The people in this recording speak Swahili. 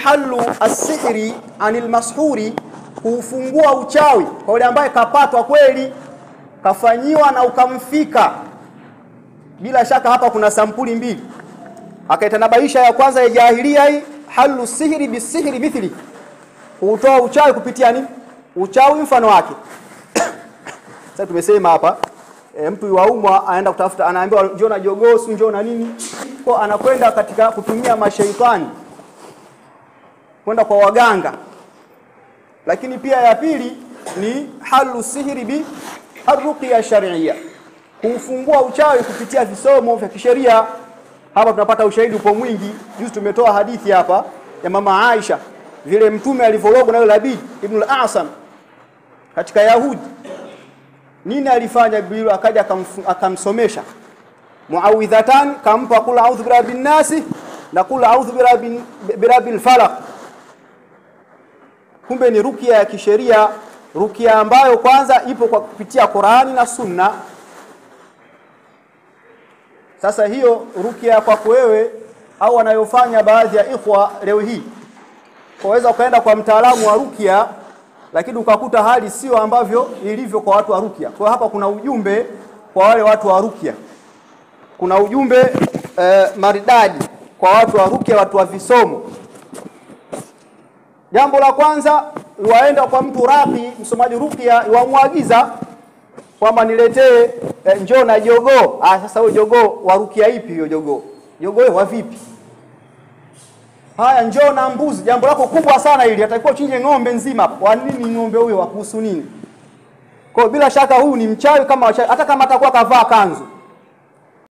halu as-sihri anil mashuri, kufungua uchawi kwa yule ambaye kapatwa kweli, kafanyiwa na ukamfika. Bila shaka hapa kuna sampuli mbili. Akaitanabaisha ya kwanza ya jahilia hii, halu sihri bisihri mithli, kutoa uchawi kupitia nini? Uchawi mfano wake. Sasa tumesema hapa mtu yuaumwa aenda kutafuta, anaambiwa njoo na jogoo, njoo na nini, kwa anakwenda katika kutumia mashaitani, kwenda kwa waganga. Lakini pia ya pili ni halu sihri bi arruqya shar'iyya, kufungua uchawi kupitia visomo vya kisheria. Hapa tunapata ushahidi upo mwingi. Juzi tumetoa hadithi hapa ya mama Aisha, vile mtume alivologwa na Labid ibn al-A'sam katika Yahudi. Nini alifanya? Jibril akaja akamsomesha muawidhatan, kampa kula a'udhu birabbin nasi na kula a'udhu birabbil falaq. Kumbe ni rukia ya kisheria, rukia ambayo kwanza ipo kwa kupitia Qur'ani na Sunna. Sasa hiyo rukia kwako wewe au wanayofanya baadhi ya ikhwa leo hii, waweza ukaenda kwa mtaalamu wa rukia lakini ukakuta hali sio ambavyo ilivyo kwa watu wa rukia. Kwa hapa kuna ujumbe kwa wale watu wa rukia, kuna ujumbe maridadi kwa watu wa rukia, watu wa visomo. Jambo la kwanza, waenda kwa mtu raqi, msomaji rukia, wamwagiza kwamba niletee njoo na jogoo. Sasa huyo jogoo wa rukia ipi hiyo jogoo? Jogoo wa vipi? Haya, njoo na mbuzi. Jambo lako kubwa sana hili, atakuwa chinje ng'ombe nzima. Kwa nini ng'ombe huyo? Wakuhusu nini? Kwa bila shaka huyu ni mchawi kama wachawi, hata kama atakuwa kavaa kanzu.